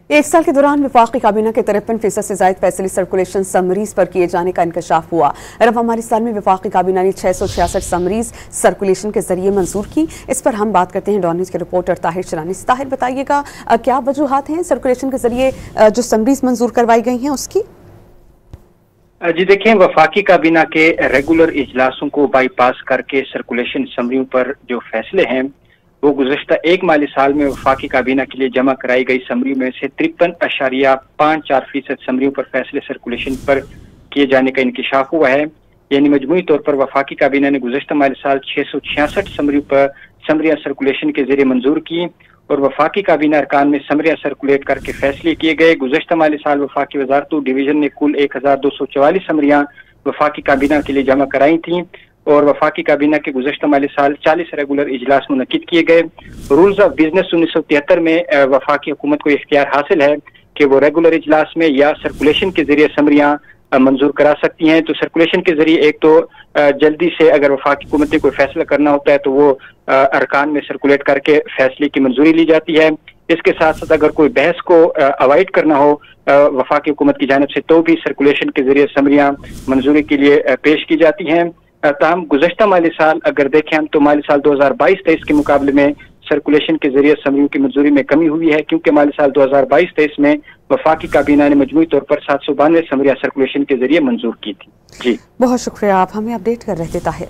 एक साल के दौरान वफाकी काबीना के 53% से ज्यादा फैसले सर्कुलेशन समरीज पर किए जाने का इंकशाफ हुआ। रवा माली साल में वफाकी काबीना ने 666 समरीज सर्कुलेशन के जरिए मंजूर की। इस पर हम बात करते हैं डॉन न्यूज के रिपोर्टर ताहिर चरानी से। ताहिर, बताइएगा क्या वजूहात हैं सर्कुलेशन के जरिए जो समरीज मंजूर करवाई गई हैं उसकी? जी देखिए, वफाकी काबीना के रेगुलर इजलासों को बाईपास करके सर्कुलेशन समरियों पर जो फैसले हैं वो गुज़श्ता एक माली साल में वफाकी काबीना के लिए जमा कराई गई समरी में से 53.54% समरियों पर फैसले सर्कुलेशन पर किए जाने का इंकशाफ हुआ है। यानी मजमूई तौर पर वफाकी काबीना ने गुज़श्ता माली साल 666 समरियां सर्कुलेशन के जरिए मंजूर की और वफाकी काबीना अरकान में समरियां सर्कुलेट करके फैसले किए गए। गुज़श्ता माली साल वफाकी वजारतु डिवीजन ने कुल 1244 समरियां वफाकी काबीना के लिए जमा कराई थी और वफाकी काबीना के गुज़श्ता माली साल 40 रेगुलर इजलास मुनक्किद किए गए। रूल्स ऑफ बिजनेस 1973 में वफाकी हुकूमत को इख्तियार हासिल है कि वो रेगुलर इजलास में या सर्कुलेशन के जरिए समरियां मंजूर करा सकती हैं। तो सर्कुलेशन के जरिए एक तो जल्दी से अगर वफाकी हुकूमत ने कोई फैसला करना होता है तो वो अरकान में सर्कुलेट करके फैसले की मंजूरी ली जाती है। इसके साथ साथ अगर कोई बहस को अवॉइड करना हो वफाकी हुकूमत की जानिब से तो भी सर्कुलेशन के जरिए समरियां मंजूरी के लिए पेश की जाती हैं। ताहम गुज़श्ता माली साल अगर देखें हम तो माली साल 2022-23 के मुकाबले में सर्कुलेशन के जरिए समरियों की मंजूरी में कमी हुई है, क्योंकि माली साल 2022-23 में वफाकी काबीना ने मजमूई तौर पर 792 समरियां सर्कुलेशन के जरिए मंजूर की थी। जी बहुत शुक्रिया, आप हमें अपडेट कर रहे थे ताहिर।